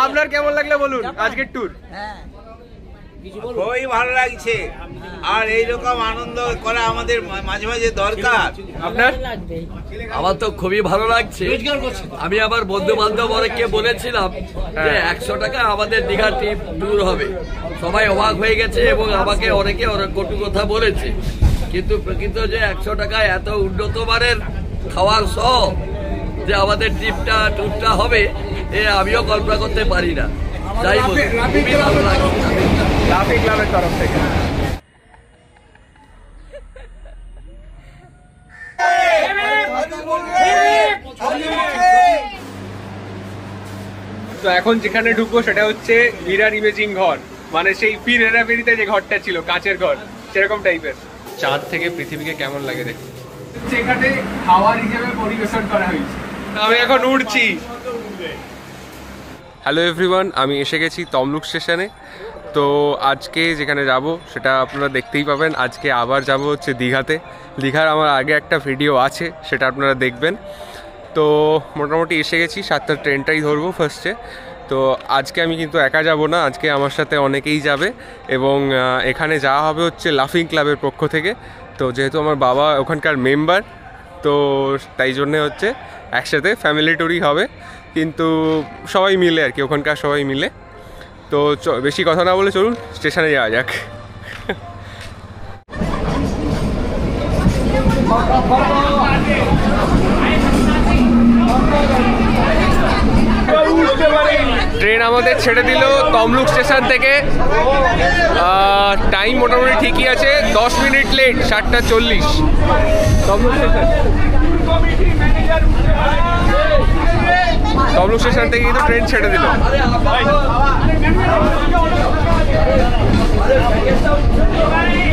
আপনার কেমন লাগলো বলুন আজকের ট্যুর? খুবই ভালো লাগছে, আর এইরকম আনন্দ করা আমাদের মাঝে মাঝে দরকার। আপনার? আমার তো খুবই ভালো লাগছে। আমি আবার বন্ধু বান্ধব অনেককে বলেছিলাম যে 100 টাকা আমাদের দীঘা ট্রিপ ট্যুর হবে, সবাই অবাক হয়ে গেছে এবং আমাকে অনেকে অনেক কটু কথা বলেছে, কিন্তু প্রকৃত যে 100 টাকায় এত উন্নত মানের খাওয়ার সহ যে আমাদের ট্যুরটা হবে এ আমিও কল্পনা করতে পারি না। যাই বলি খুবই ভালো লাগছে লাফিং ক্লাবের তরফ থেকে। তো এখন যেখানে ঢুকবো সেটা হচ্ছে মিরার ইমেজিং ঘর, মানে সেই ফির হেরাফেরিতে যে ঘরটা ছিল কাচের ঘর সেরকম টাইপের। চাঁদ থেকে পৃথিবীকে কেমন লাগে দেখুন। এখানে খাওয়ার হিসেবে পরিবেশন করা হয়েছে। আমি এখন উঠছি। হ্যালো এভরিওয়ান, আমি এসে গেছি তমলুক স্টেশনে। তো আজকে যেখানে যাব সেটা আপনারা দেখতেই পাবেন। আজকে আবার যাব হচ্ছে দীঘাতে। দীঘার আমার আগে একটা ভিডিও আছে, সেটা আপনারা দেখবেন। তো মোটামুটি এসে গেছি, 7টার ট্রেনটাই ধরবো ফার্স্টে। তো আজকে আমি কিন্তু একা যাব না, আজকে আমার সাথে অনেকেই যাবে এবং এখানে যাওয়া হবে হচ্ছে লাফিং ক্লাবের পক্ষ থেকে। তো যেহেতু আমার বাবা ওখানকার মেম্বার, তো তাই জন্যে হচ্ছে একসাথে ফ্যামিলি ট্যুরই হবে, কিন্তু সবাই মিলে আর কি, ওখানকার সবাই মিলে। তো বেশি কথা না বলে চলুন স্টেশনে যাওয়া যাক। ট্রেন আমাদের ছেড়ে দিল তমলুক স্টেশন থেকে। টাইম মোটামুটি ঠিকই আছে, 10 minute late, 7:40 Tamluk station. Tamluk station থেকে কিন্তু ট্রেন ছেড়ে দিল।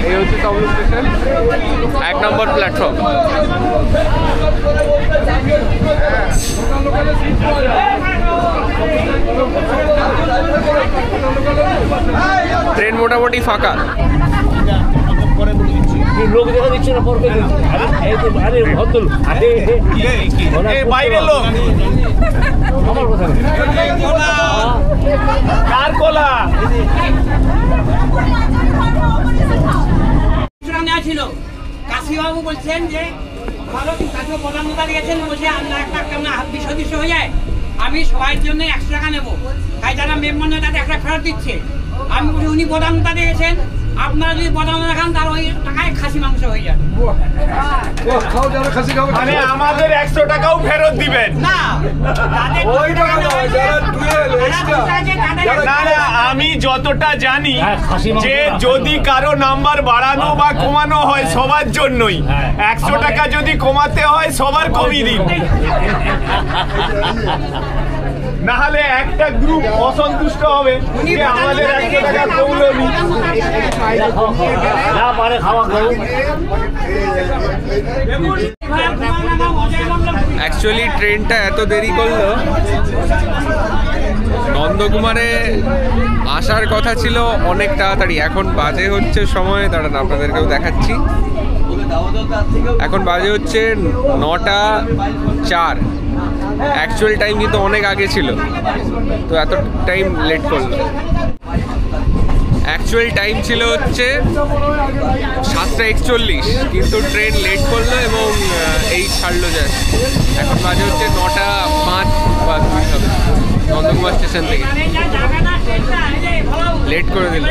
এই হচ্ছে Tamluk station, 1 number platform. Train মোটামুটি ফাঁকা। লোক দেখা দিচ্ছে না, বাইরে লোক আমার কথা কার কোলা ছিল। কাশিবাবু বলছেন যে ভালো কাছে প্রধানমন্ত্রী দিয়েছেন, বলছে আমরা একটা কেমন সদস্য হয়ে যায়, আমি সবার জন্য 100 টাকা নেবো, তাই যারা মেম্বার নয় তাদের 100 ফেরত দিচ্ছে। আমি বলি উনি প্রধানমন্ত্রী দিয়েছেন, আপনারা যদি প্রধানমন্ত্রী দেখান তার ওই টাকায় খাসি মাংস হয়ে যাবে। মানে আমাদের 100 টাকাও ফেরত দিবেন না? আমি যতটা জানি যে যদি কারো নাম্বার বাড়ানো বা কমানো হয় সবার জন্যই, 100 টাকা যদি কমাতে হয় সবার কমিয়ে দিন, নাহলে একটা গ্রুপ অসন্তুষ্ট হবে যে আমাদের 100 টাকা কমলো না পারে খাওয়া খাবো। অ্যাকচুয়ালি ট্রেনটা এত দেরি করলো, নন্দকুমারে আসার কথা ছিল অনেক তাড়াতাড়ি। এখন বাজে হচ্ছে সময়, দাঁড়ান আপনাদেরকেও দেখাচ্ছি, এখন বাজে হচ্ছে 9:04। অ্যাকচুয়াল টাইম কিন্তু অনেক আগে ছিল, তো এত টাইম লেট করলো। অ্যাকচুয়াল টাইম ছিল হচ্ছে 7:41, কিন্তু ট্রেন লেট করলো এবং এই ছাড়লো জাস্ট। এখন বাজে হচ্ছে 9:05 বা 2 হবে নন্দকুমার স্টেশন থেকে। লেট করে দিল।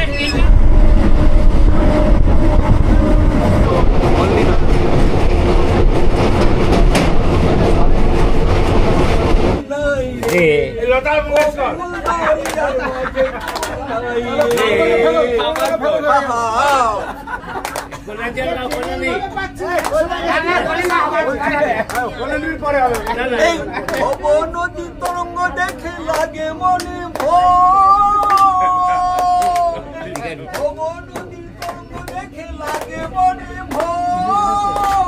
নদী তরঙ্গ দেখে লাগে মনে ভয়, নদী তরঙ্গ দেখে লাগে মনে ভয়,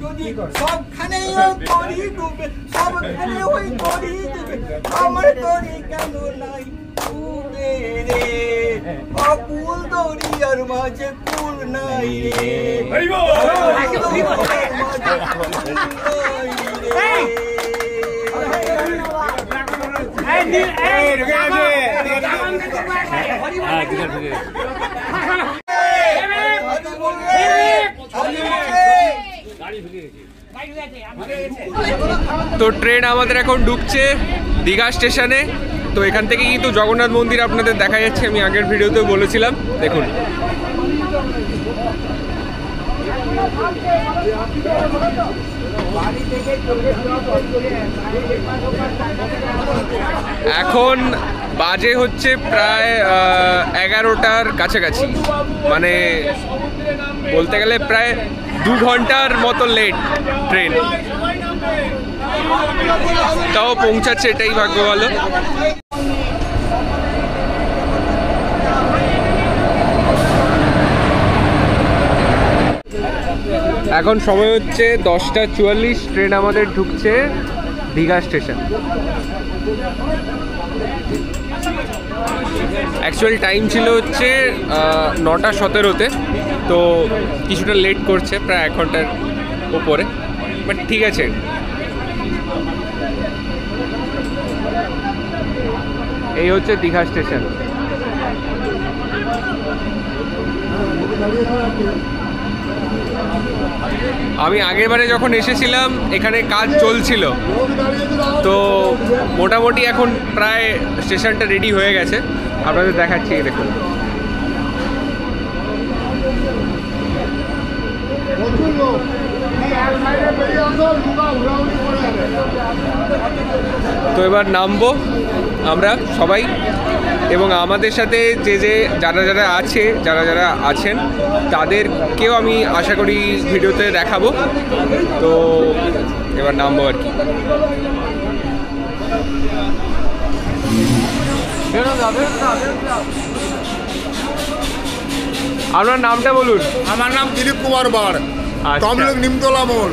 যদি সবখানে তরি ডুবে, সবখানে ওই তরি ডুবে, আমার তরি কেন নাই ডুবে রে, অকুল দরিয়ার মাঝে কুল নাই রে, তো ট্রেন আমাদের এখন ঢুকছে দীঘা স্টেশনে। তো এখান থেকে কিন্তু জগন্নাথ মন্দির আপনাদের দেখা যাচ্ছে, আমি আগের ভিডিওতেও বলেছিলাম, দেখুন। এখন বাজে হচ্ছে প্রায় 11টার কাছাকাছি, মানে বলতে গেলে প্রায় 2 ঘন্টার মতো লেট ট্রেন, তাও পৌঁছাচ্ছে, এটাই ভাগ্য ভালো। এখন সময় হচ্ছে 10:44, ট্রেন আমাদের ঢুকছে দীঘা স্টেশন। অ্যাকচুয়াল টাইম ছিল হচ্ছে 9:17-তে, তো কিছুটা লেট করছে, প্রায় 1 ঘন্টার উপরে, বাট ঠিক আছে। এই হচ্ছে দীঘা স্টেশন। আমি আগের বারে যখন এসেছিলাম এখানে কাজ চলছিল, তো মোটামুটি এখন প্রায় স্টেশনটা রেডি হয়ে গেছে, আপনাদের দেখাচ্ছি, দেখুন। তো এবার নামবো আমরা সবাই, এবং আমাদের সাথে যারা আছেন তাদেরকেও আমি আশা করি ভিডিওতে দেখাবো। তো এবার নামবো আর কি। আপনার নামটা বলুন। আমার নাম দিলীপ কুমার বার, আচ্ছা। তমলুক নিমতলা মোড়।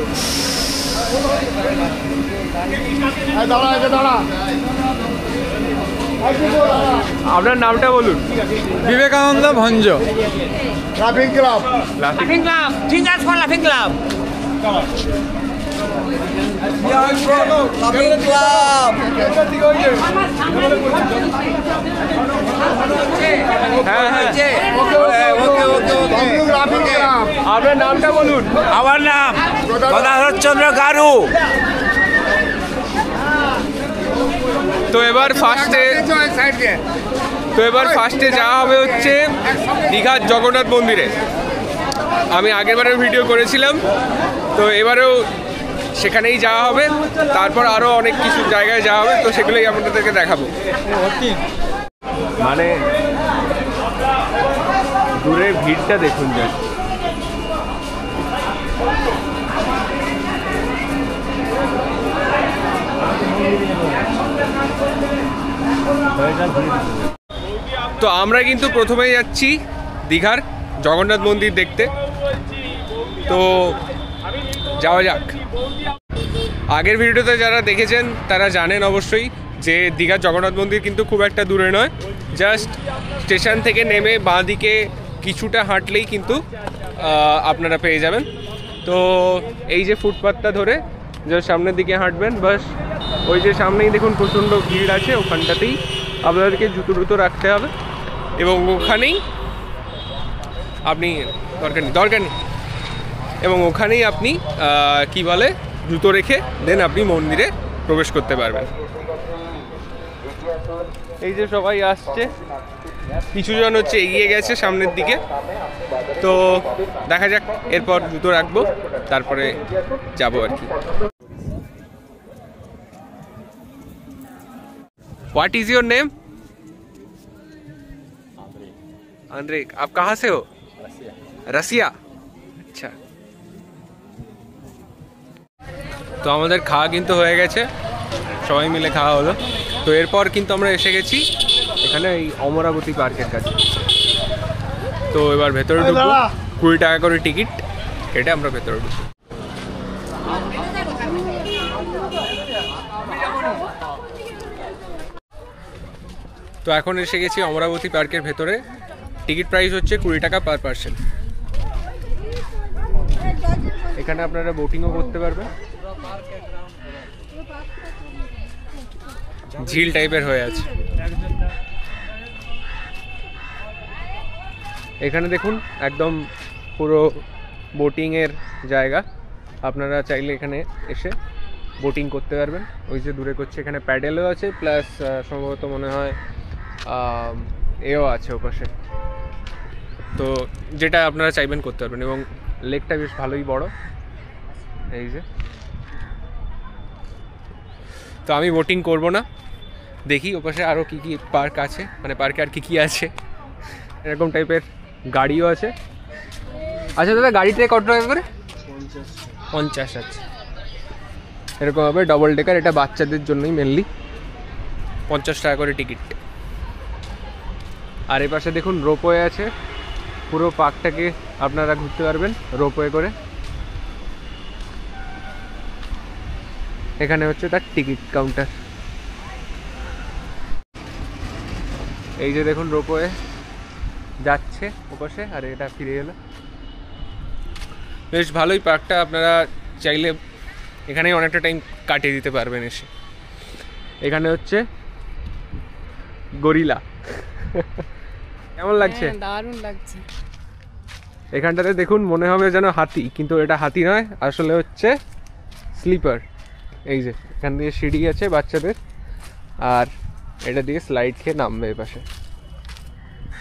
দাঁড়া। আপনার নামটা বলুন। বিবেকানন্দ ভঞ্জ, লাফিং ক্লাব। লাফিং ক্লাব, ফিঙ্গার্স ফর লাফিং ক্লাব। হ্যাঁ হ্যাঁ, তমলুক লাফিং ক্লাব। আপনার নামটা বলুন। আমার নাম গদাধরচন্দ্র গারু। তো এবার ফার্স্টে যাওয়া হবে হচ্ছে দীঘার জগন্নাথ মন্দিরে। আমি আগেরবারেও ভিডিও করেছিলাম, তো এবারেও সেখানেই যাওয়া হবে, তারপর আরও অনেক কিছু জায়গায় যাওয়া হবে, তো সেগুলোই আপনাদেরকে দেখাবো। মানে দূরের ভিড়টা দেখুন জাস্ট। তো আমরা কিন্তু প্রথমেই যাচ্ছি দীঘার জগন্নাথ মন্দির দেখতে, তো যাওয়া যাক। আগের ভিডিওতে যারা দেখেছেন তারা জানেন অবশ্যই যে দীঘার জগন্নাথ মন্দির কিন্তু খুব একটা দূরে নয়, জাস্ট স্টেশন থেকে নেমে বাঁ দিকে কিছুটা হাঁটলেই কিন্তু আপনারা পেয়ে যাবেন। তো এই যে ফুটপাথটা ধরে জাস্ট সামনের দিকে হাঁটবেন, বাস ওই যে সামনেই দেখুন প্রচণ্ড ভিড় আছে, ওখানটাতেই আপনাদেরকে জুতো রাখতে হবে, এবং ওখানেই আপনি দরকার নেই এবং ওখানেই আপনি কি বলে জুতো রেখে দেন আপনি মন্দিরে প্রবেশ করতে পারবেন। এই যে সবাই আসছে, কিছুজন হচ্ছে এগিয়ে গেছে সামনের দিকে, তো দেখা যাক, এরপর জুতো রাখবো, তারপরে যাবো আর কি। What is your name? Andre, आप कहाँ से हो? रसिया। अच्छा, তো আমাদের খাওয়া কিন্তু হয়ে গেছে, সবাই মিলে খাওয়া হলো। তো এরপর কিন্তু আমরা এসে গেছি এখানে এই অমরাবতী পার্কের কাছে। তো এবার ভেতরে ঢুকবো, 20 টাকা করে টিকিট কেটে আমরা ভেতরে ঢুকবো। তো এখন এসে গেছি অমরাবতী পার্কের ভেতরে। টিকিট প্রাইস হচ্ছে 20 টাকা পার পার্সন। এখানে আপনারা বোটিংও করতে পারবেন। ঝিল টাইপের হয়ে আছে। এখানে দেখুন একদম পুরো বোটিংয়ের জায়গা, আপনারা চাইলে এখানে এসে বোটিং করতে পারবেন। ওই যে দূরে করছে, এখানে প্যাডেলও আছে, প্লাস সম্ভবত মনে হয় এও আছে ওপাশে, তো যেটা আপনারা চাইবেন করতে পারবেন। এবং লেকটা বেশ ভালোই বড়, এই যে। তো আমি বোটিং করব না, দেখি ওপাশে আরও কী কী পার্ক আছে, মানে পার্কে আর কী আছে। এরকম টাইপের গাড়িও আছে। আচ্ছা দাদা, গাড়িতে কত টাকা করে? 50। আচ্ছা, এরকম হবে ডবল ডেকার, এটা বাচ্চাদের জন্যই মেনলি, 50 টাকা করে টিকিট। আর এ পাশে দেখুন রোপওয়ে আছে, পুরো পার্কটাকে আপনারা ঘুরতে পারবেন রোপওয়ে করে। এখানে হচ্ছে তার টিকিট কাউন্টার। এই যে দেখুন রোপওয়ে যাচ্ছে ওপাশে, আর এটা ফিরে গেল। বেশ ভালোই পার্কটা, আপনারা চাইলে এখানেই অনেকটা টাইম কাটিয়ে দিতে পারবেন এসে। এখানে হচ্ছে গরিলা, কেমন লাগছে? দারুণ লাগছে। এখানটাতে দেখুন মনে হবে যেন হাতি, কিন্তু এটা হাতি নয়, আসলে হচ্ছে স্লিপার। এই যে এখান দিয়ে সিঁড়ি আছে বাচ্চাদের, আর এটা দিয়ে স্লাইড খেয়ে নামবে এ পাশে।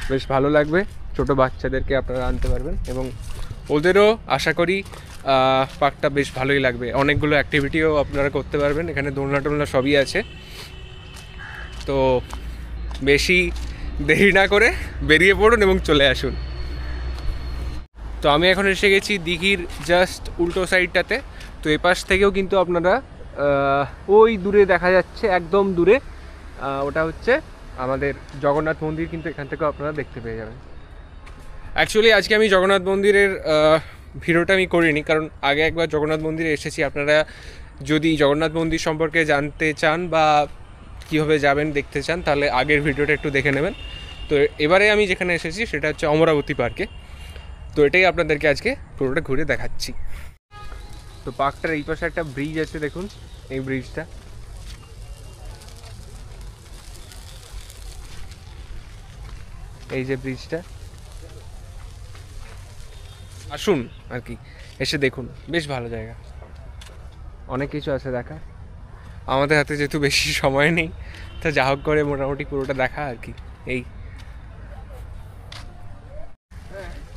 বেশ ভালো লাগবে, ছোট বাচ্চাদেরকে আপনারা আনতে পারবেন, এবং ওদেরও আশা করি পার্কটা বেশ ভালোই লাগবে। অনেকগুলো অ্যাক্টিভিটিও আপনারা করতে পারবেন, এখানে দোলনা টোলনা সবই আছে। তো বেশি দেরি না করে বেরিয়ে পড়ুন এবং চলে আসুন। তো আমি এখন এসে গেছি দিঘির জাস্ট উল্টো সাইডটাতে। তো এপাশ থেকেও কিন্তু আপনারা ওই দূরে দেখা যাচ্ছে, একদম দূরে, ওটা হচ্ছে আমাদের জগন্নাথ মন্দির, কিন্তু এখান থেকেও আপনারা দেখতে পেয়ে যাবেন। অ্যাকচুয়ালি আজকে আমি জগন্নাথ মন্দিরের ভিডিওটা আমি করিনি, কারণ আগে একবার জগন্নাথ মন্দিরে এসেছি। আপনারা যদি জগন্নাথ মন্দির সম্পর্কে জানতে চান বা কীভাবে যাবেন দেখতে চান, তাহলে আগের ভিডিওটা একটু দেখে নেবেন। তো এবারে আমি যেখানে এসেছি সেটা হচ্ছে অমরাবতী পার্কে। তো এটাই আপনাদেরকে আজকে পুরোটা ঘুরে দেখাচ্ছি। তো পার্কটার এই পাশে একটা ব্রিজ আছে, দেখুন এই ব্রিজটা। এই যে ব্রিজটা, আসুন আর কি, এসে দেখুন, বেশ ভালো জায়গা, অনেক কিছু আছে দেখা। আমাদের হাতে যেহেতু বেশি সময় নেই, তা যা হোক করে মোটামুটি পুরোটা দেখা আর কি। এই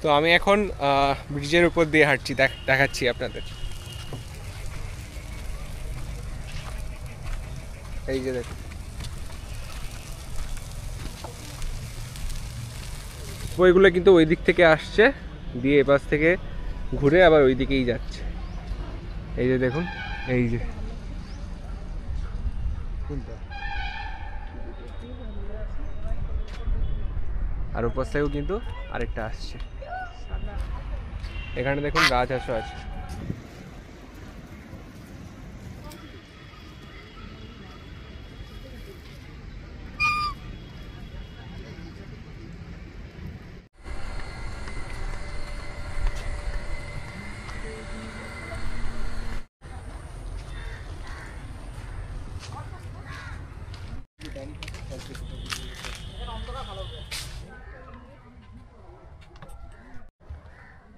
তো আমি এখন ব্রিজের উপর দিয়ে হাঁটছি, দেখাচ্ছি আপনাদের। এই যে দেখুন, বইগুলো কিন্তু ওই দিক থেকে আসছে, দিয়ে এপাশ থেকে ঘুরে আবার ওই দিকেই যাচ্ছে। এই যে দেখুন, এই যে আর ওপাশ থেকেও কিন্তু আরেকটা আসছে। এখানে দেখুন গাছ আছে।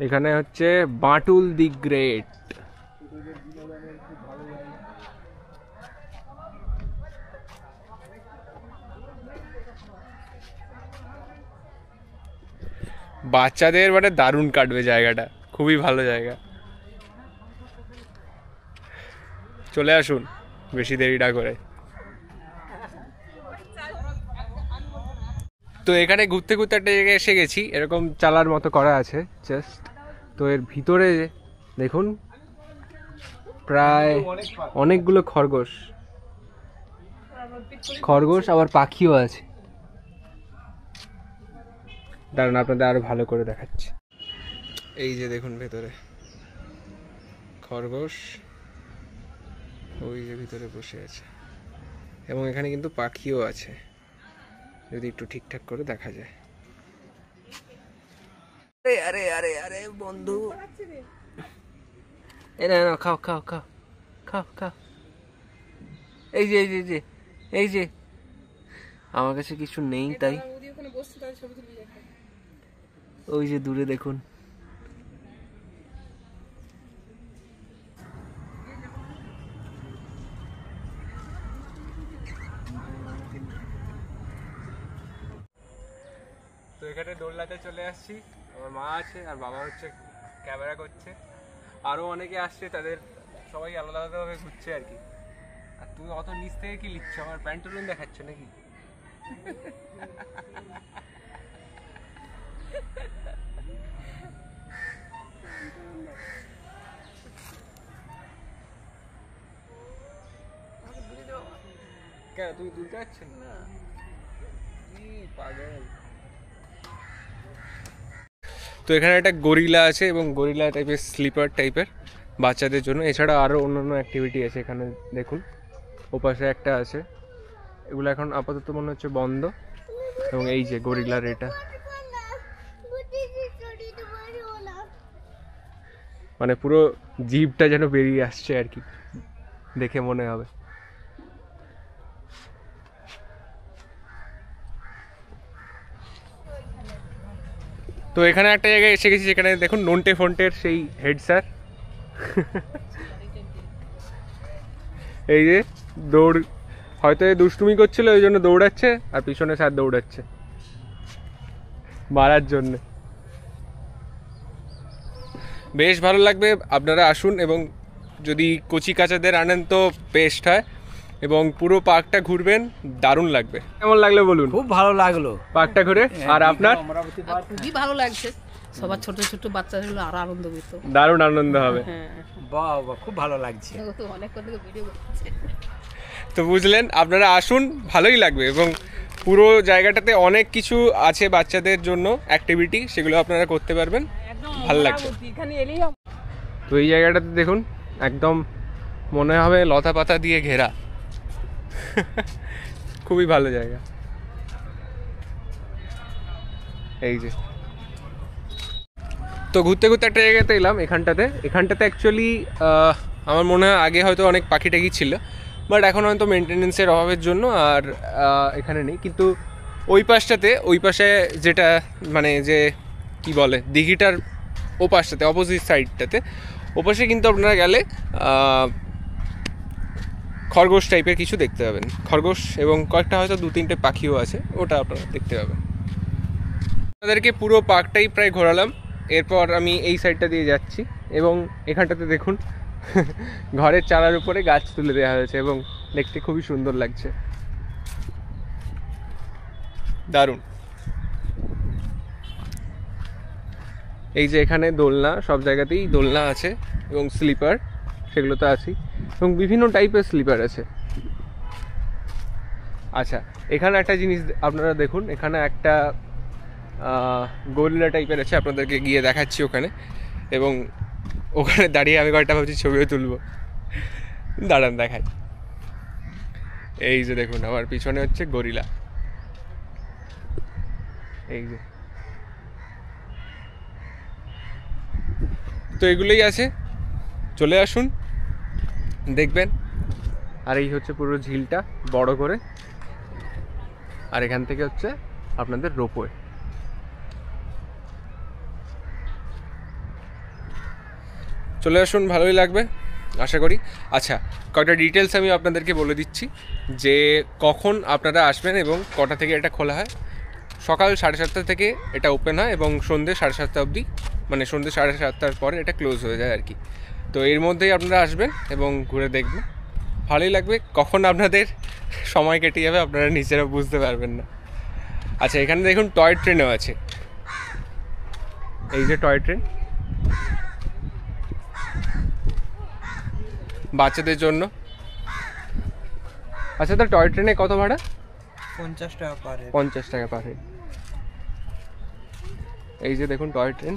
এখানে হচ্ছে বাঁটুল দি গ্রেট। বাচ্চাদের মানে দারুণ কাটবে জায়গাটা, খুবই ভালো জায়গা। চলে আসুন, বেশি দেরি না করে। তো এখানে ঘুরতে ঘুরতে একটা জায়গায় এসে গেছি, এরকম চালার মতো করা আছে জাস্ট। তো এর ভিতরে দেখুন প্রায় অনেকগুলো খরগোশ আবার পাখিও আছে। দাঁড়ান আপনাদের আরো ভালো করে দেখাচ্ছি। এই যে দেখুন ভেতরে খরগোশ, ওই যে ভিতরে বসে আছে, এবং এখানে কিন্তু পাখিও আছে, যদি একটু ঠিকঠাক করে দেখা যায়। আরে আরে আরে বন্ধু, এই না খাও খাও খাও খাও খাও, এই যে এই যে এই যে আমার কাছে কিছু নেই তাই ওই যে দূরে দেখুন। তো এখানে দোলনাতে চলে আসছি, আমার মা আছে আর বাবা হচ্ছে ক্যামেরা করছে, আরও অনেকে আসছে, তাদের সবাই আলাদা আলাদাভাবে ঘুরছে আর কি। আর তুমি অত নিচ থেকে কি লিখছো, আমার প্যান্টুলুন দেখাচ্ছ নাকি? কেন তুমি তুলতে পারছেন না? পাগল। তো এখানে একটা গরিলা আছে এবং গরিলা টাইপের স্লিপার টাইপের বাচ্চাদের জন্য, এছাড়া আরও অন্যান্য অ্যাক্টিভিটি আছে এখানে দেখুন। ওপাশে একটা আছে, এগুলো এখন আপাতত মনে হচ্ছে বন্ধ। এবং এই যে গরিলার এটা মানে পুরো জিভটা যেন বেরিয়ে আসছে আর কি, দেখে মনে হবে। তো এখানে একটা জায়গায় এসে গেছি যেখানে দেখুন নন্টে ফন্টের সেই হেড স্যার এই যে দৌড়, হয়তো দুষ্টুমি করছিল ওই জন্য দৌড়াচ্ছে, আর পিছনে স্যার দৌড়াচ্ছে মারার জন্য। বেশ ভালো লাগবে, আপনারা আসুন এবং যদি কচি কাচাদের আনেন তো বেস্ট হয়, এবং পুরো পার্কটা ঘুরবেন, দারুণ লাগবে। কেমন লাগলো বলুন? খুব ভালো লাগলো পার্কটা ঘুরে। আর আপনার? খুবই ভালো লাগছে, সবার ছোট ছোট বাচ্চাগুলো আরো আনন্দ পেত, দারুণ আনন্দ হবে। বাহ বাহ, খুব ভালো লাগছে। অনেকক্ষণ থেকে ভিডিও করছে। তো বুঝলেন, আপনারা আসুন, ভালোই লাগবে। এবং পুরো জায়গাটাতে অনেক কিছু আছে বাচ্চাদের জন্য অ্যাক্টিভিটি, সেগুলো আপনারা করতে পারবেন, ভালো লাগবে। তো এই জায়গাটাতে দেখুন একদম মনে হবে লতা পাতা দিয়ে ঘেরা, খুবই ভালো জায়গা। এই যে তো ঘুরতে ঘুরতে একটা জায়গাতে এলাম, এখানটাতে অ্যাকচুয়ালি আমার মনে হয় আগে হয়তো অনেক পাখি টাকি ছিল, বাট এখন হয়তো মেনটেনেন্সের অভাবের জন্য আর এখানে নেই। কিন্তু ওই পাশে যেটা মানে যে কি বলে দিঘিটার ও পাশটাতে, অপোজিট সাইডটাতে, ওপাশে কিন্তু আপনারা গেলে খরগোশ টাইপের কিছু দেখতে পাবেন, খরগোশ এবং কয়েকটা হয়তো 2-3টে পাখিও আছে, ওটা আপনারা দেখতে পাবেন। আপনাদেরকে পুরো পার্কটাই প্রায় ঘোরালাম, এরপর আমি এই সাইডটা দিয়ে যাচ্ছি এবং এখানটাতে দেখুন ঘরের চালার উপরে গাছ তুলে দেওয়া হয়েছে এবং দেখতে খুবই সুন্দর লাগছে, দারুণ। এই যে এখানে দোলনা, সব জায়গাতেই দোলনা আছে এবং স্লিপার, সেগুলো তো আছেই, এবং বিভিন্ন টাইপের স্লিপার আছে। আচ্ছা, এখানে একটা জিনিস আপনারা দেখুন, এখানে একটা গরিলা টাইপের আছে, আপনাদেরকে গিয়ে দেখাচ্ছি ওখানে, এবং ওখানে দাঁড়িয়ে আমি কয়েকটা ভাবছি ছবিও তুলবো, দাঁড়ান দেখাই। এই যে দেখুন আমার পিছনে হচ্ছে গরিলা, এই যে। তো এগুলোই আছে, চলে আসুন দেখবেন। আর এই হচ্ছে পুরো ঝিলটা বড় করে, আর এখান থেকে হচ্ছে আপনাদের রোপওয়ে। চলে আসুন, ভালোই লাগবে আশা করি। আচ্ছা, কয়েকটা ডিটেলস আমি আপনাদেরকে বলে দিচ্ছি যে কখন আপনারা আসবেন এবং কটা থেকে এটা খোলা হয়। সকাল 7:30 থেকে এটা ওপেন হয় এবং সন্ধ্যে 7:30 অবধি, মানে সন্ধ্যে 7:30টার পরে এটা ক্লোজ হয়ে যায় আর কি। তো এর মধ্যেই আপনারা আসবেন এবং ঘুরে দেখবেন, ভালোই লাগবে। কখন আপনাদের সময় কেটে যাবে আপনারা নিজেরা বুঝতে পারবেন না। আচ্ছা, এখানে দেখুন টয় ট্রেনও আছে, এই যে টয় ট্রেন বাচ্চাদের জন্য। আচ্ছা, তো টয় ট্রেনে কত ভাড়া? 50 টাকা পার হেড। 50 টাকা পার হেড। এই যে দেখুন টয় ট্রেন।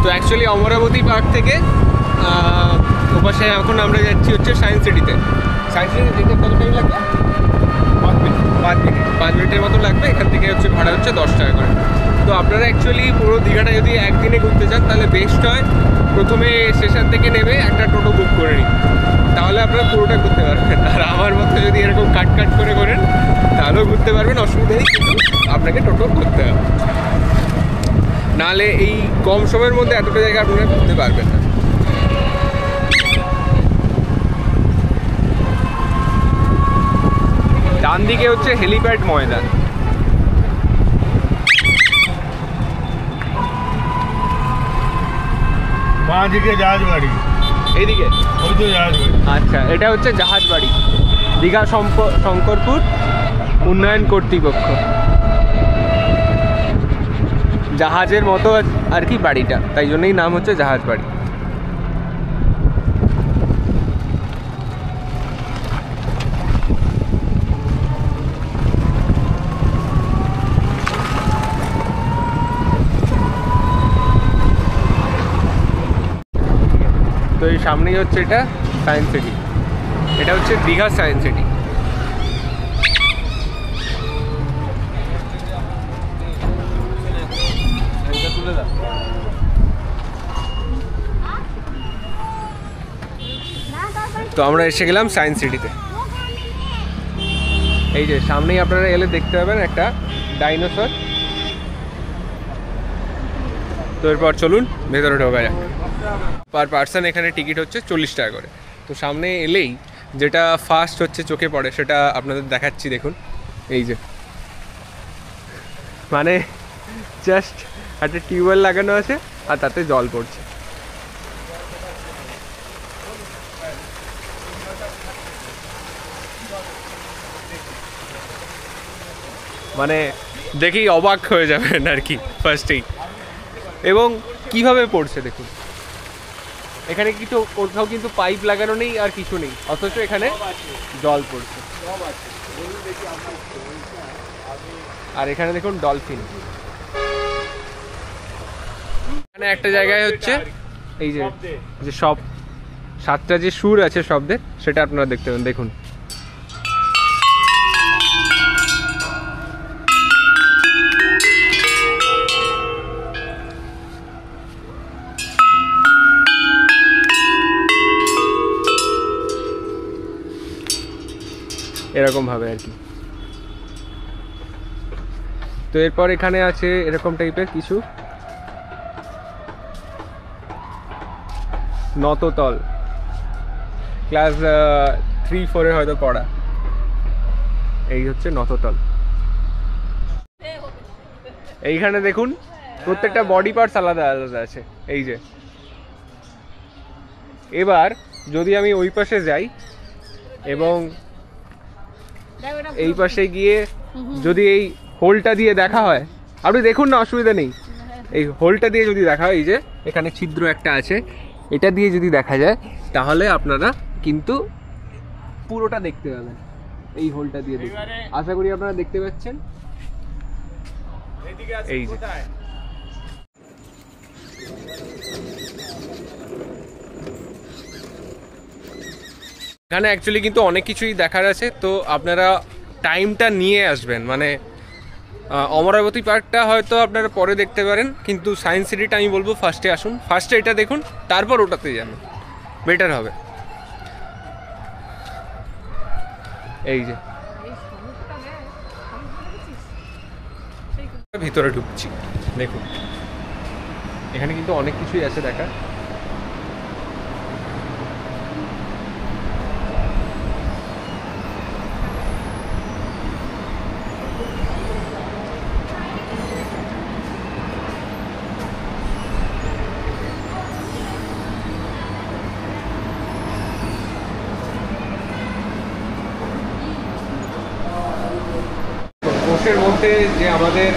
তো অ্যাকচুয়ালি অমরাবতী পার্ক থেকে ওপাশে এখন আমরা যাচ্ছি হচ্ছে সায়েন্স সিটিতে। সায়েন্স সিটি যেতে কত টাইম লাগবে? 5 মিনিট। 5 মিনিটের মতো লাগবে। এখান থেকে হচ্ছে ভাড়া হচ্ছে 10 টাকা করে। তো আপনারা অ্যাকচুয়ালি পুরো দীঘাটা যদি একদিনে ঘুরতে চান তাহলে বেস্ট হয় প্রথমে স্টেশন থেকে নেমে একটা টোটো বুক করে নিন, তাহলে আপনারা পুরোটা ঘুরতে পারবেন। আর আমার মতো যদি এরকম কাট করে করেন তাহলেও ঘুরতে পারবেন, অসুবিধা নেই, কিন্তু আপনাকে টোটো করতে হবে, নাহলে এই কম সময়ের মধ্যে এতটা জায়গা আপনারা ঘুরতে পারবেন না। ডান দিকে হচ্ছে হেলিপ্যাড ময়দান। বাঁ দিকে জাহাজ বাড়ি, এইদিকে ওই তো জাহাজ বাড়ি। আচ্ছা, এটা হচ্ছে জাহাজ বাড়ি, দীঘা শঙ্করপুর উন্নয়ন কর্তৃপক্ষ। জাহাজের মতো আর কি বাড়িটা, তাই জন্যই নাম হচ্ছে জাহাজ বাড়ি। তো এই সামনেই হচ্ছে এটা সায়েন্স সিটি, এটা হচ্ছে দীঘা সায়েন্স সিটি। তো আমরা এসে গেলাম সায়েন্স সিটিতে। এই যে সামনেই আপনারা এলে দেখতে পাবেন একটা ডাইনোসর। তো এরপর চলুন ভেতরে ঢোকা যাক। পার পার্সন এখানে টিকিট হচ্ছে 40 টাকা করে। তো সামনে এলেই যেটা ফার্স্ট হচ্ছে চোখে পড়ে সেটা আপনাদের দেখাচ্ছি, দেখুন এই যে, মানে জাস্ট একটা টিউবওয়েল লাগানো আছে আর তাতে জল পড়ছে। মানে দেখেই অবাক হয়ে যাবেন আর কি ফার্স্টেই, এবং কিভাবে পড়ছে দেখুন। এখানে কিছু কোথাও কিন্তু পাইপ লাগানো নেই আর কিছু নেই, অথচ এখানে জল পড়ছে। আর এখানে দেখুন ডলফিন। এখানে একটা জায়গায় হচ্ছে এই যে সব 7টা যে সুর আছে শব্দের, সেটা আপনারা দেখতে পাবেন, দেখুন। এরকম ভাবে আর কি। তো এরপর এখানে আছে এরকম টাইপের কিছু নততল, ক্লাস 3-4 হয়তো পড়া। এই হচ্ছে নততল। এইখানে দেখুন প্রত্যেকটা বডি পার্টস আলাদা আলাদা আছে। এই যে এবার যদি আমি ওই পাশে যাই এবং এই পাশে গিয়ে যদি এই হোলটা দিয়ে দেখা হয়, আপনি দেখুন না, অসুবিধা নেই। এই হোলটা দিয়ে যদি দেখা হয়, এই যে এখানে ছিদ্র একটা আছে, এটা দিয়ে যদি দেখা যায় তাহলে আপনারা কিন্তু পুরোটা দেখতে পাবেন। এই হোলটা দিয়ে দেখুন, আশা করি আপনারা দেখতে পাচ্ছেন। এই যে এখানে অ্যাকচুয়ালি কিন্তু অনেক কিছুই দেখার আছে, তো আপনারা টাইমটা নিয়ে আসবেন। মানে অমরাবতী পার্কটা হয়তো আপনারা পরে দেখতে পারেন, কিন্তু সায়েন্স সিটিটা আমি বলবো ফার্স্টে আসুন, ফার্স্টে এটা দেখুন, তারপর ওটাতে যাবেন, বেটার হবে। এই যে ভিতরে ঢুকছি, দেখুন এখানে কিন্তু অনেক কিছুই আছে দেখার। কোষের মধ্যে যে আমাদের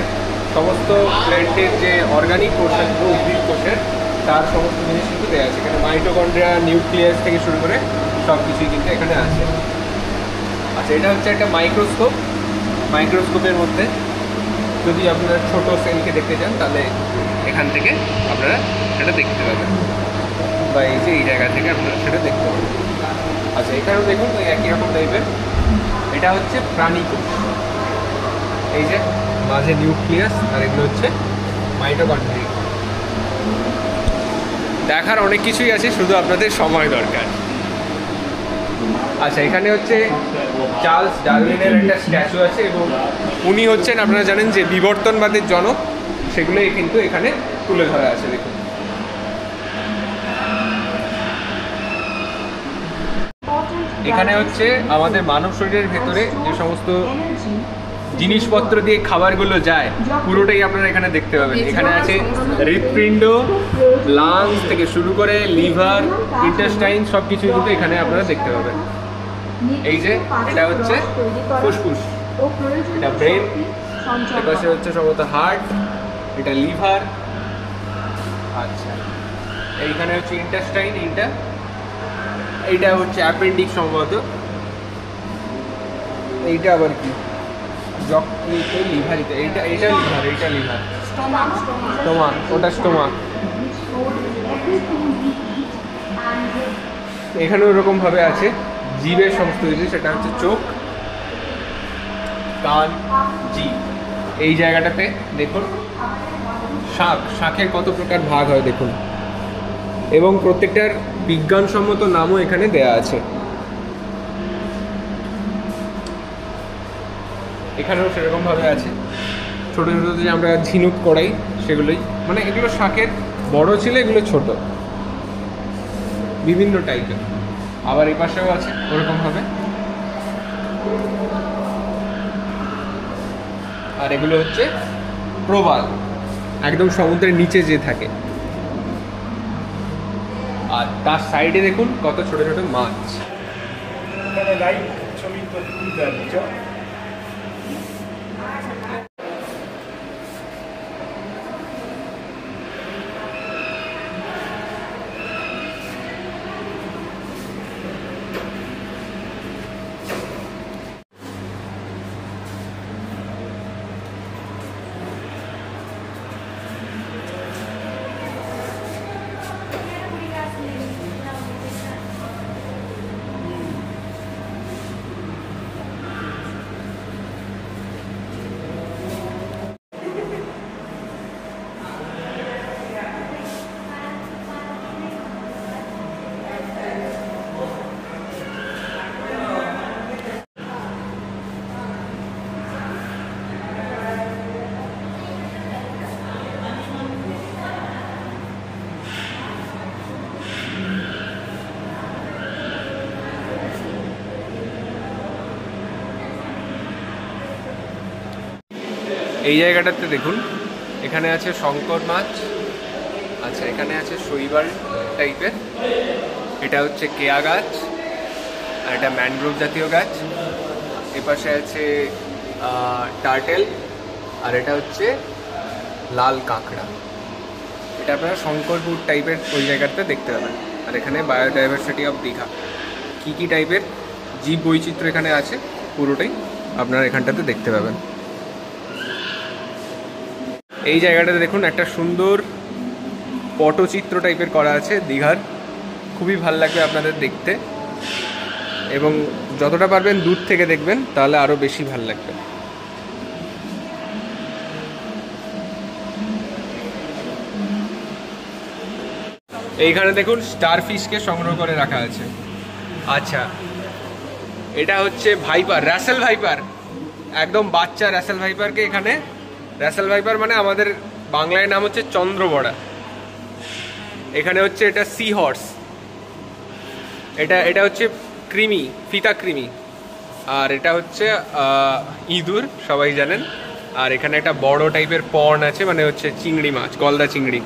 সমস্ত প্ল্যান্টের যে অর্গানিক পোর্শন, উদ্ভিদ কোষের, তার সমস্ত জিনিস কিন্তু দেওয়া আছে এখানে। মাইটোকন্ড্রিয়া, নিউক্লিয়াস থেকে শুরু করে সব কিছুই কিন্তু এখানে আছে। আচ্ছা, এটা হচ্ছে একটা মাইক্রোস্কোপ। মাইক্রোস্কোপের মধ্যে যদি আপনারা ছোট সেলকে দেখতে চান তাহলে এখান থেকে আপনারা সেটা দেখতে পাবেন, বা এই যে এই জায়গা থেকে আপনারা সেটা দেখতে পাবেন। আচ্ছা, এখানেও দেখুন ওই একই রকম টাইপের। এটা হচ্ছে প্রাণী কোষ, এই যে মাঝে নিউক্লিয়াস, আর এগুলো হচ্ছে মাইটোকন্ড্রিয়া। দেখার অনেক কিছুই আছে, শুধু আপনাদের সময় দরকার। আচ্ছা, এখানে হচ্ছে চার্লস ডারউইনের একটা স্ট্যাচু আছে এবং উনি হচ্ছেন, আপনারা জানেন যে বিবর্তনবাদের জনক, সেগুলোই কিন্তু এখানে তুলে ধরা আছে। দেখুন এখানে হচ্ছে আমাদের মানব শরীরের ভেতরে যে সমস্ত জিনিসপত্র দিয়ে খাবারগুলো যায় পুরোটাই আপনারা এখানে দেখতে পাবেন। এখানে আছে হৃৎপিণ্ড, লাংস থেকে শুরু করে লিভার, ইন্টেস্টাইন, সব কিছু কিন্তু এখানে আপনারা দেখতে পাবেন। এই যে এটা হচ্ছে ফুসফুস, এটা ব্রেন, এপাশে হচ্ছে সম্ভবত হার্ট, এটা লিভার। আচ্ছা, এইখানে হচ্ছে ইন্টেস্টাইন, এইটা হচ্ছে অ্যাপেন্ডিক্স সম্ভবত। এইটা আবার কি যকৃতে, লিভারিতে, এইটা লিভার, স্টোমাক, ওটা স্টোমাক। এখানে ওরকম ভাবে আছে জীবের সমস্ত কিছু, সেটা হচ্ছে চোখ, কান, জিভ। এই জায়গাটাতে দেখুন শাঁখের কত প্রকার ভাগ হয় দেখুন, এবং প্রত্যেকটার বিজ্ঞানসম্মত নামও এখানে দেয়া আছে। এখানেও সেরকম ভাবে আছে ছোট ছোট যে আমরা ঝিনুক করাই সেগুলোই, মানে এগুলো শাঁখের বড় ছিল, এগুলো ছোট, বিভিন্ন টাইপের। আবার এই পাশেও আছে ওরকম ভাবে। আর এগুলো হচ্ছে প্রবাল, একদম সমুদ্রের নিচে যে থাকে। আর তার সাইডে দেখুন কত ছোট ছোট মাছ। এই জায়গাটাতে দেখুন এখানে আছে শঙ্কর মাছ। আচ্ছা, এখানে আছে শৈবাল টাইপের, এটা হচ্ছে কেয়া গাছ, আর এটা ম্যানগ্রোভ জাতীয় গাছ। এপাশে আছে টার্টেল, আর এটা হচ্ছে লাল কাঁকড়া। এটা আপনারা শঙ্করপুর টাইপের ওই জায়গাটাতে দেখতে পাবেন। আর এখানে বায়োডাইভার্সিটি অফ দীঘা, কী কী টাইপের জীব বৈচিত্র্য এখানে আছে পুরোটাই আপনারা এখানটাতে দেখতে পাবেন। এই জায়গাটাতে দেখুন একটা সুন্দর পটচিত্র টাইপের করা আছে দীঘার, খুবই ভালো লাগবে আপনাদের দেখতে, এবং যতটা পারবেন দূর থেকে দেখবেন তাহলে আরও বেশি ভালো লাগবে। এইখানে দেখুন স্টারফিশকে সংগ্রহ করে রাখা আছে। আচ্ছা, এটা হচ্ছে ভাইপার, রাসেল ভাইপার, একদম বাচ্চা রাসেল ভাইপারকে এখানে, রাসেল ভাইপার মানে আমাদের বাংলায় নাম হচ্ছে চন্দ্রবড়া। এখানে হচ্ছে এটা সি হর্স, এটা হচ্ছে কৃমি, ফিতা কৃমি, আর এটা হচ্ছে ইঁদুর, সবাই জানেন। আর এখানে একটা বড় টাইপের পর্ন আছে, মানে হচ্ছে চিংড়ি মাছ, গলদা চিংড়ি।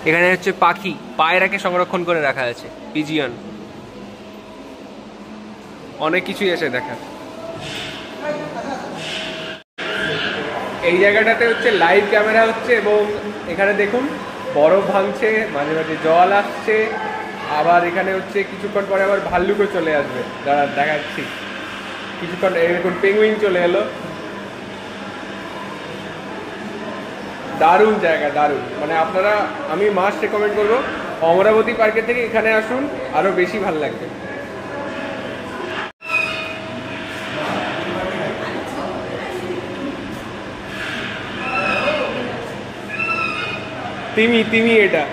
এখানে হচ্ছে পাখি, পায়রাকে সংরক্ষণ করে রাখা আছে, পিজিয়ন। অনেক কিছুই আছে দেখার। এই জায়গাটাতে হচ্ছে লাইভ ক্যামেরা হচ্ছে, এবং এখানে দেখুন বরফ ভাঙছে, মাঝে মাঝে জল আসছে, আবার এখানে হচ্ছে কিছুক্ষণ পরে আবার ভাল্লুকও চলে আসবে, দাঁড়া দেখাচ্ছি কিছুক্ষণ। এরকম পেঙ্গুইন চলে এলো, দারুণ জায়গা, দারুণ। মানে আপনারা, আমি মাস্ট রেকমেন্ড করবো অমরাবতী পার্কের থেকে এখানে আসুন, আরও বেশি ভালো লাগবে। তিমি এটা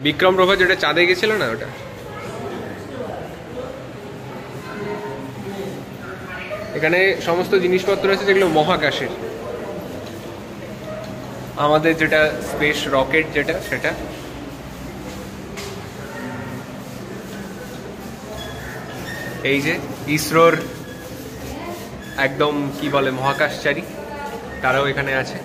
বিক্রম প্রভা যেটা চাঁদে গেছিল না ওটা। এখানে সমস্ত জিনিসপত্র আছে যেগুলো মহাকাশের, আমাদের যেটা স্পেস রকেট যেটা সেটা। এই যে ইসরোর একদম কি বলে মহাকাশচারী, তারাও এখানে আছে।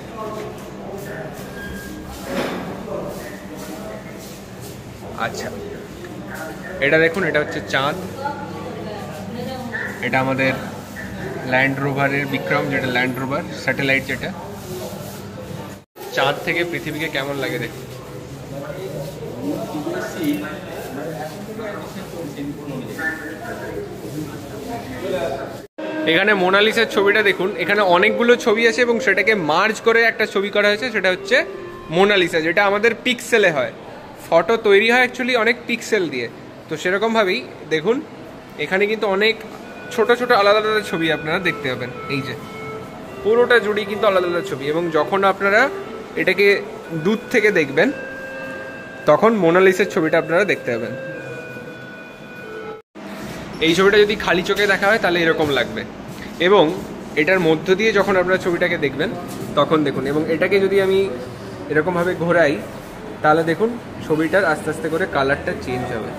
আচ্ছা, এটা দেখুন, এটা হচ্ছে চাঁদ। এটা আমাদের ল্যান্ড রোভারের বিক্রম, যেটা ল্যান্ড রোভার স্যাটেলাইট যেটা। চাঁদ থেকে পৃথিবীকে কেমন লাগে দেখুন। এখানে মোনালিসার ছবিটা দেখুন, এখানে অনেকগুলো ছবি আছে এবং সেটাকে মার্জ করে একটা ছবি করা হয়েছে, সেটা হচ্ছে মোনালিসা, যেটা আমাদের পিক্সেলে হয়। ফটো তৈরি হয় অ্যাকচুয়ালি অনেক পিক্সেল দিয়ে, তো সেরকমভাবেই দেখুন এখানে কিন্তু অনেক ছোট ছোট আলাদা আলাদা ছবি আপনারা দেখতে পাবেন। এই যে পুরোটা জুড়ি কিন্তু আলাদা আলাদা ছবি, এবং যখন আপনারা এটাকে দূর থেকে দেখবেন তখন মোনালিসার ছবিটা আপনারা দেখতে পাবেন। এই ছবিটা যদি খালি চোখে দেখা হয় তাহলে এরকম লাগবে, এবং এটার মধ্য দিয়ে যখন আপনারা ছবিটাকে দেখবেন তখন দেখুন, এবং এটাকে যদি আমি এরকমভাবে ঘোরাই তাহলে দেখুন ছবিটার আস্তে আস্তে করে কালারটা চেঞ্জ হবে।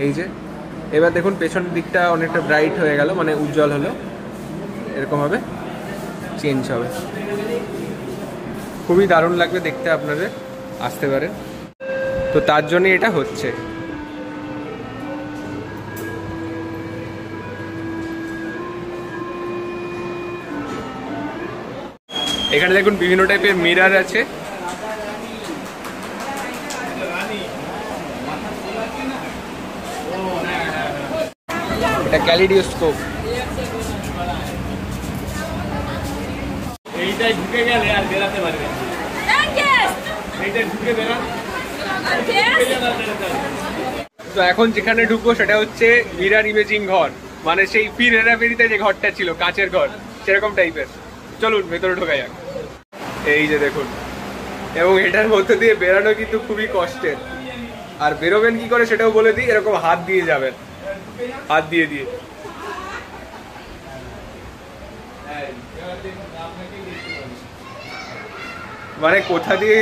এই যে এবার দেখুন পেছনের দিকটা অনেকটা ব্রাইট হয়ে গেল, মানে উজ্জ্বল হলো, এরকমভাবে চেঞ্জ হবে। খুবই দারুণ লাগবে দেখতে, আপনাদের আসতে পারে। তো তার জন্য এটা হচ্ছে। এখানে দেখুন বিভিন্ন টাইপের মিরর আছে। এটা ক্যালিডিওস্কোপ। এইটাই ঢুকে গেলে আর বেরাতে পারবে না। এইটাই ঢুকে বেরান। তো এখন যেখানে ঢুকবো সেটা হচ্ছে মিরর ইমেজিং ঘর, মানে সেই ফির হেরাফেরিতে যে ঘরটা ছিল কাচের ঘর, সেরকম টাইপের। চলুন ভেতরে ঢোকা যাক। এই যে দেখুন, এবং এটার মধ্যে দিয়ে বেরানো কিন্তু খুবই কষ্টের। আর বেরোবেন কি করে সেটাও বলে দিই, এরকম হাত দিয়ে যাবেন, হাত দিয়ে দিয়ে। মানে কোথা দিয়ে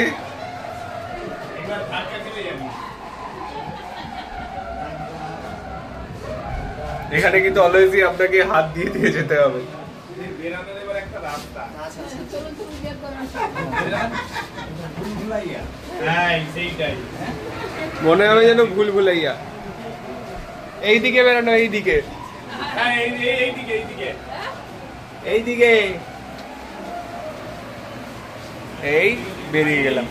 এখানে কিন্তু অলওয়েজই আপনাকে হাত দিয়ে দিয়ে যেতে হবে। মনে হবে যেন ভুল ভুলাইয়া। এইদিকে বেরানো, এইদিকে এইদিকে, এই বেরিয়ে গেলাম।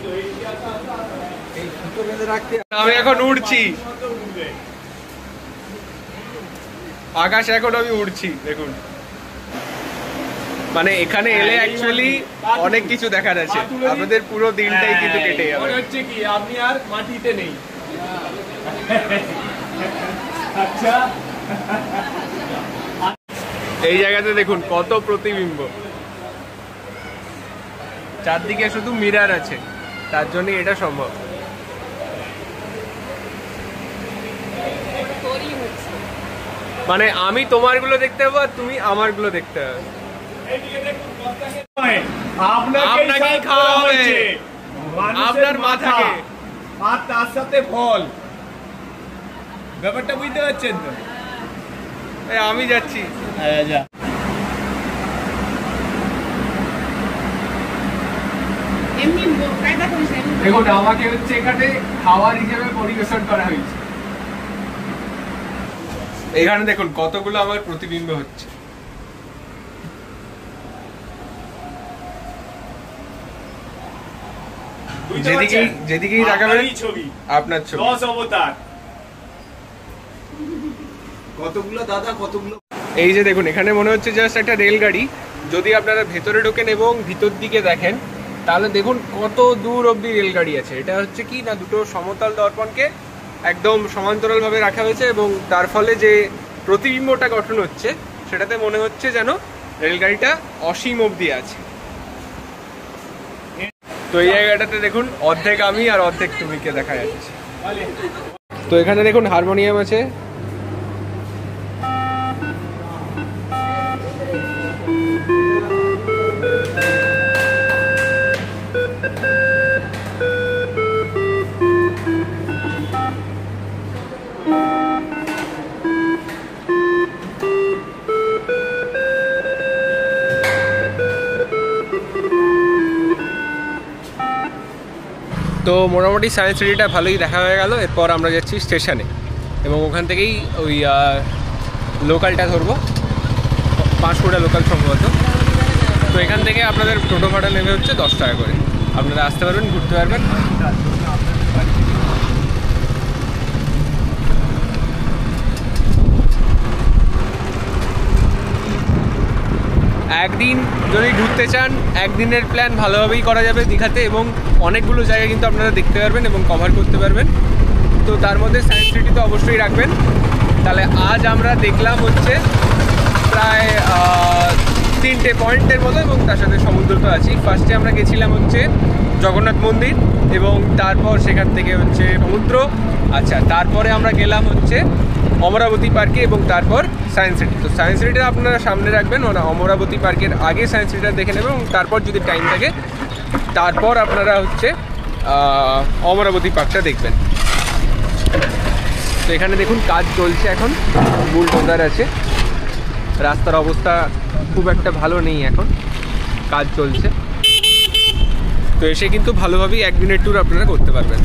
আমি এখন উড়ছি আকাশে, এখন আমি উড়ছি দেখুন। মানে এখানে এলে অ্যাকচুয়ালি অনেক কিছু দেখার আছে, আপনাদের পুরো দিনটাই কিন্তু কেটে যাবে। মনে হচ্ছে কি আপনি আর মাটিতে নেই। আচ্ছা, এই জায়গাতে দেখুন কত প্রতিবিম্ব, চারদিকে শুধু মিরর আছে, তার জন্য এটা সম্ভব। মানে আমি তোমারগুলো দেখতে পাবো আর তুমি আমারগুলো দেখতে পাবে। আপনাকেই খাওয়া হয়েছে, আপনার মাথাকে, আর তার সাথে ফল। ব্যাপারটা বুঝতে পারছেন তো? আমি যাচ্ছি। দেখুন আমাকে হচ্ছে এখানে খাওয়ার হিসেবে পরিবেশন করা হয়েছে। এখানে দেখুন কতগুলো আমার প্রতিবিম্ব হচ্ছে। যেদিকেই তাকাবেন ছবি, আপনার ছবি। 10 অবতার। কতগুলো দাদা, কতগুলো। এই যে দেখুন এখানে মনে হচ্ছে জাস্ট একটা রেলগাড়ি। যদি আপনারা ভেতরে ঢোকেন এবং ভিতর দিকে দেখেন তাহলে দেখুন কত দূর অবধি রেলগাড়ি আছে। এটা হচ্ছে কি না, দুটো সমতল দর্পণকে একদম সমান্তরালভাবে রাখা হয়েছে, এবং তার ফলে যে প্রতিবিম্বটা গঠন হচ্ছে সেটাতে মনে হচ্ছে যেন রেলগাড়িটা অসীম অবধি আছে। তো এই জায়গাটাতে দেখুন অর্ধেক আমি আর অর্ধেক তুমিকে দেখা যাচ্ছে। তো এখানে দেখুন হারমোনিয়াম আছে, তো মোটামুটি সায়েন্স সিটিটা ভালোই দেখা হয়ে গেল। এরপর আমরা যাচ্ছি স্টেশনে এবং ওখান থেকেই ওই লোকালটা ধরবো, পাঁশকুড়া লোকাল সম্ভবত। তো এখান থেকে আপনাদের টোটো ভাড়া নেমে হচ্ছে 10 টাকা করে, আপনারা আসতে পারবেন, ঘুরতে পারবেন। একদিন যদি ঘুরতে চান, একদিনের প্ল্যান ভালোভাবেই করা যাবে দীঘাতে এবং অনেকগুলো জায়গা কিন্তু আপনারা দেখতে পারবেন এবং কভার করতে পারবেন। তো তার মধ্যে সায়েন্স সিটি তো অবশ্যই রাখবেন। তাহলে আজ আমরা দেখলাম হচ্ছে প্রায় 3টে পয়েন্টের মতো এবং তার সাথে সমুদ্র তো আছি। ফার্স্টে আমরা গেছিলাম হচ্ছে জগন্নাথ মন্দির এবং তারপর সেখান থেকে হচ্ছে সমুদ্র। আচ্ছা, তারপরে আমরা গেলাম হচ্ছে অমরাবতী পার্কে এবং তারপর সায়েন্স সিটি। তো সায়েন্স সিটিটা আপনারা সামনে রাখবেন, মানে অমরাবতী পার্কের আগে সায়েন্স সিটিটা দেখে নেবেন এবং তারপর যদি টাইম থাকে তারপর আপনারা হচ্ছে অমরাবতী পার্কটা দেখবেন। তো এখানে দেখুন কাজ চলছে এখন, বুলডোজার আছে, রাস্তার অবস্থা খুব একটা ভালো নেই, এখন কাজ চলছে। তো এসে কিন্তু ভালোভাবেই একদিনের ট্যুর আপনারা করতে পারবেন।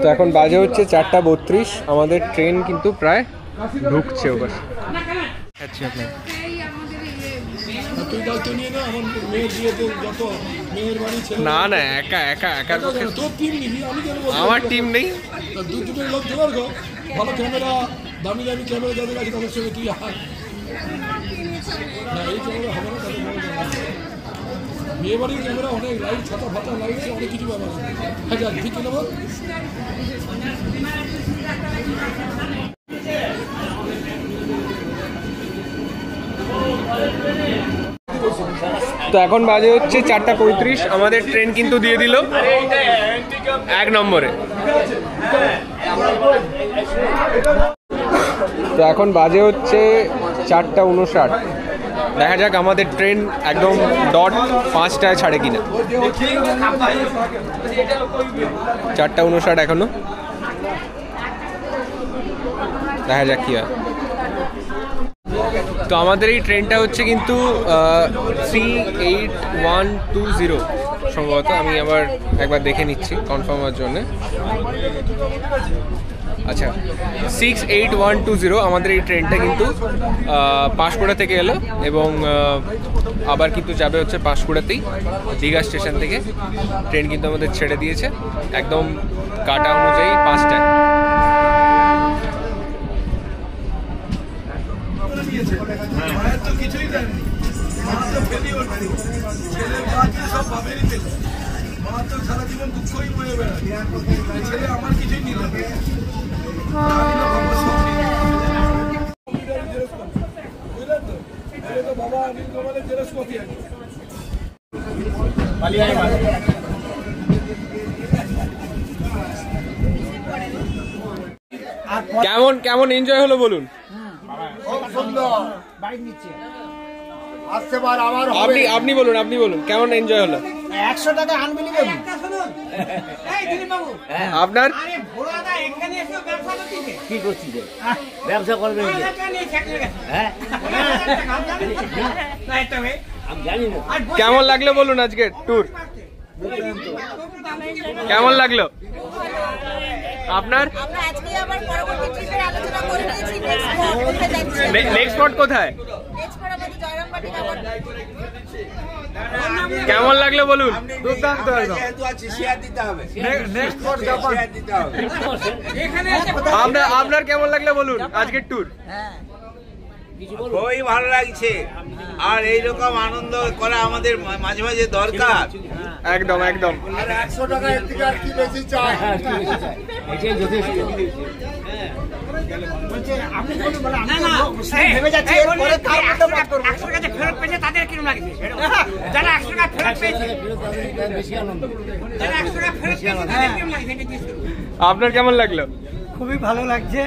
তো এখন বাজে হচ্ছে 4:32, আমাদের ট্রেন কিন্তু প্রায় ঢুকছে ওপার। আচ্ছা, আপনার না না একা একা একার পক্ষে আমার টিম নেই। ভালো ক্যামেরা, দামি দামি ক্যামেরা যাদের আছে তাদের সঙ্গে তুই আর না, এই ক্যামেরা হবে না, বিয়ে বাড়ির ক্যামেরা অনেক লাইট, ছাতা ফাতা লাইট, অনেক কিছু ব্যাপার আছে। হ্যাঁ, ঠিক নেব। তো এখন বাজে হচ্ছে 4:35, আমাদের ট্রেন কিন্তু দিয়ে দিল 1 নম্বরে। তো এখন বাজে হচ্ছে 4:59, দেখা যাক আমাদের ট্রেন একদম ডট 5টায় ছাড়ে কিনা। 4:59 এখনো, দেখা যাক কি হয়। তো আমাদের এই ট্রেনটা হচ্ছে কিন্তু C8120 সম্ভবত, আমি আবার একবার দেখে নিচ্ছি কনফার্ম হওয়ার জন্য। আচ্ছা, 68120 আমাদের এই ট্রেনটা কিন্তু পাঁশকুড়া থেকে এলো এবং আবার কিন্তু যাবে হচ্ছে পাঁশকুড়াতেই, দীঘা স্টেশন থেকে ট্রেন কিন্তু আমাদের ছেড়ে দিয়েছে একদম কাটা অনুযায়ী 5টায়। সারা জীবন দুঃখই বয়ে বেড়ায়, ছেলে আমার কিছুই নিল না। বাবা অনিল কুমারের জেরক্স কপি আছে। কেমন কেমন এনজয় হলো বলুন? খুব সুন্দর। আপনি বলুন, আপনি বলুন কেমন এনজয় হলো? 100 টাকা আনবিলিভেবল। আপনার কি করছিস? ব্যবসা করবে? হ্যাঁ, আমি জানি না। কেমন লাগলো বলুন আজকে ট্যুর? কেমন লাগলো আপনার? নেক্সট স্পট কোথায়? কেমন লাগলো বলুন? দুর্দান্ত একদম। আপনার কেমন লাগলো বলুন আজকের ট্যুর? খুবই ভালো লাগছে, আর এইরকম আনন্দ করা আমাদের মাঝে মাঝে দরকার। একদম একদম। 100 টাকা এর থেকে আর কি বেশি চাই? এটাই যথেষ্ট। না না ভেবে যাচ্ছে এরপরে কার মতো বাদ করব। 100 টাকা ফেরত পেয়েছে তাদের কিরকম লাগছে? যারা 100 টাকা ফেরত পেয়েছে বেশি আনন্দ। যারা 100 টাকা ফেরত পেয়েছে তাদের কিরকম লাগছে? এটা জিজ্ঞেস করুন। আপনার কেমন লাগলো? খুবই ভালো লাগছে।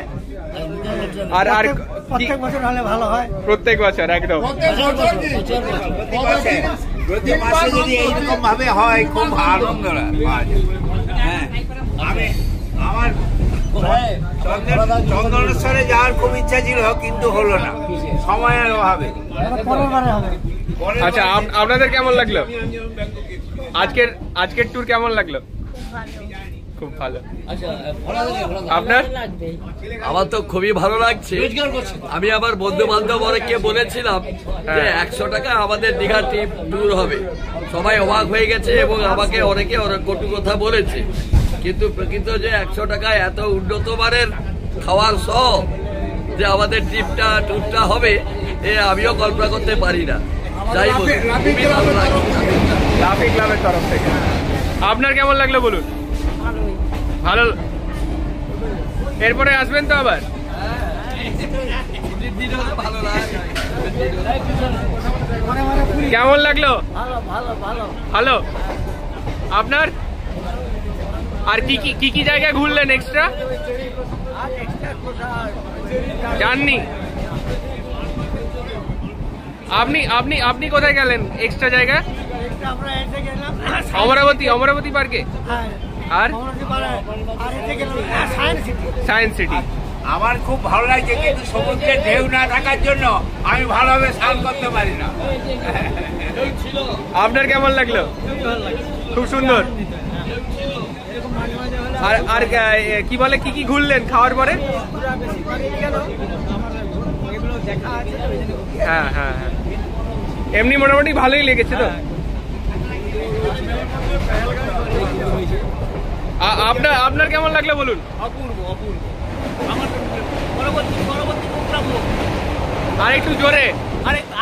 আর আর প্রত্যেক বছর হলে ভালো হয়। প্রত্যেক বছর একদম। প্রতি মাসে যদি এইরকম ভাবে হয় খুব আনন্দ লাগে। হ্যাঁ, আমি আমার চন্দনেশ্বরে যাওয়ার খুব ইচ্ছা ছিল, কিন্তু হলো না সময়ের অভাবে। আচ্ছা, আপনাদের কেমন লাগলো? আজকের ট্যুর কেমন লাগলো? খুব ভালো। আপনার? আমার তো খুবই ভালো লাগছে। আমি আমার বন্ধু বান্ধব অনেককে বলেছিলাম যে 100 টাকা আমাদের দীঘা ট্রিপ ট্যুর হবে। সবাই অবাক হয়ে গেছে এবং আমাকে অনেকে অনেক কটু কথা বলেছে, কিন্তু প্রকৃত যে 100 টাকায় এত উন্নত মানের খাওয়ার সহ যে আমাদের ট্যুরটা হবে, এ আমিও কল্পনা করতে পারি না। যাই বলুন, খুবই ভালো লাগছে। লাফি ক্লাবের তরফ থেকে। আপনার কেমন লাগলো বলুন? ভালো। এরপরে আসবেন তো আবার? কেমন লাগলো? ভালো। আপনার? আর কি জায়গায় ঘুরলেন এক্সট্রা? জাননি। আপনি কোথায় গেলেন এক্সট্রা জায়গা? অমরাবতী পার্কে। আর সায়েন্স সিটি। আমার খুব ভালো লাগছে, কিন্তু সমুদ্রের ঢেউ না থাকার জন্য আমি ভালোভাবে স্নান করতে পারি না। আপনার কেমন লাগলো? খুব সুন্দর। আর কি বলে কি ঘুরলেন খাওয়ার পরে? হ্যাঁ হ্যাঁ হ্যাঁ, এমনি মোটামুটি ভালোই লেগেছে তো। আপনার কেমন লাগলো বলুন? অপূর্ব অপূর্ব। আমার পরবর্তী আর একটু জোরে।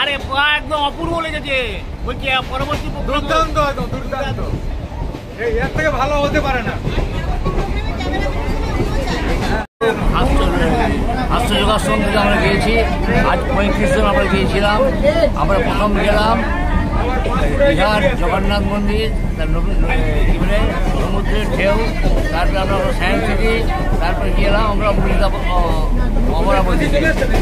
আরে একদম অপূর্ব লেগেছে বলছি। পরবর্তী দুর্দান্ত, একদম দুর্দান্ত। এর থেকে ভালো হতে পারে না। হাস্য যোগাসন থেকে আমরা গিয়েছি, আজ 35 জন আমরা গিয়েছিলাম। আমরা প্রথম গেলাম দীঘার জগন্নাথ মন্দির, তার সমুদ্রের ঢেউ, তারপরে আমরা সায়েন্স সিটি, তারপরে গেলাম আমরা অমরাবতী।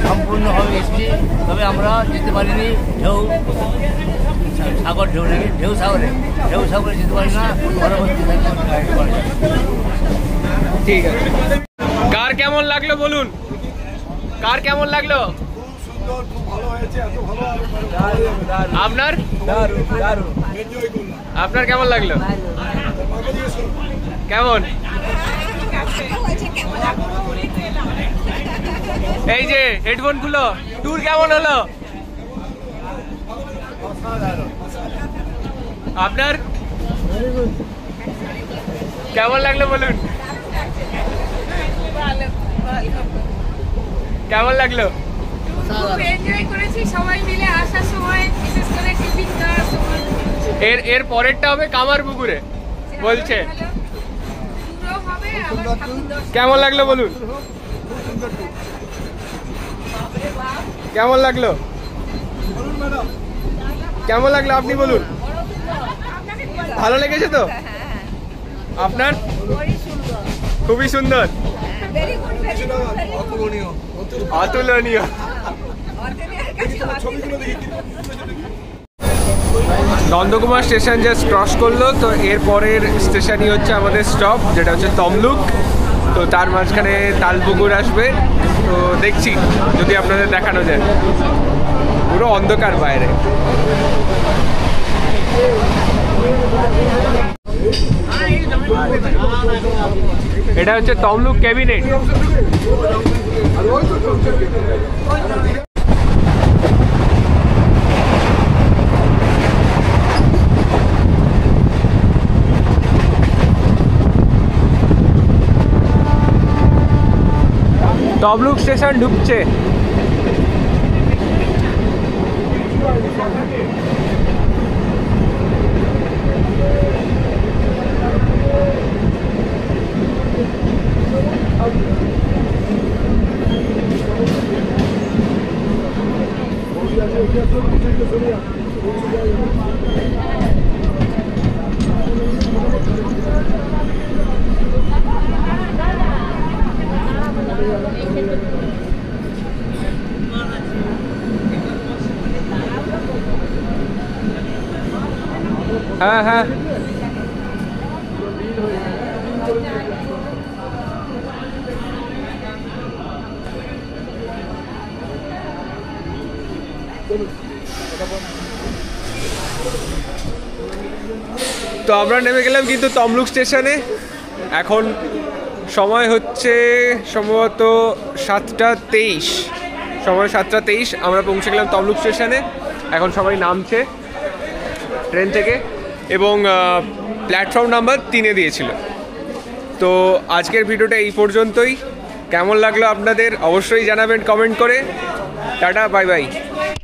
সম্পূর্ণভাবে এসেছি, তবে আমরা যেতে পারিনি ঢেউ সাগরে যেতে পারি না। পরবর্তী ঠিক আছে। কার কেমন লাগলো বলুন? কার কেমন লাগলো? সুন্দর, খুব ভালো হয়েছে, এত ভালো। আপনার? আপনার কেমন লাগলো? কেমন? এই যে হেডফোন গুলো, ট্যুর কেমন হলো? আপনার কেমন লাগলো বলুন? কেমন লাগলো? খুব এনজয় করেছি সবাই মিলে আসার সময়, বিশেষ করে টিফিন খাওয়ার সময়। এর পরেরটা হবে কামারপুকুরে বলছে। কেমন লাগলো বলুন? কেমন লাগলো? কেমন লাগলো আপনি বলুন? ভালো লেগেছে তো? আপনার? খুবই সুন্দর, অতুলনীয়। নন্দকুমার স্টেশন জাস্ট ক্রস করলো, তো এর পরের স্টেশনই হচ্ছে আমাদের স্টপ, যেটা হচ্ছে তমলুক। তো তার মাঝখানে তালপুকুর আসবে, তো দেখছি যদি আপনাদের দেখানো যায়। পুরো অন্ধকার বাইরে। এটা হচ্ছে তমলুক ক্যাবিনেট। তমলুক স্টেশন ঢুকছে। হ্যাঁ হ্যাঁ তো আমরা নেমে গেলাম কিন্তু তমলুক স্টেশনে। এখন সময় হচ্ছে সম্ভবত 7:23, সময় 7:23। আমরা পৌঁছে গেলাম তমলুক স্টেশনে। এখন সবাই নামছে ট্রেন থেকে এবং প্ল্যাটফর্ম নাম্বার 3-এ দিয়েছিল। তো আজকের ভিডিওটা এই পর্যন্তই। কেমন লাগলো আপনাদের অবশ্যই জানাবেন কমেন্ট করে। Tata, bye bye.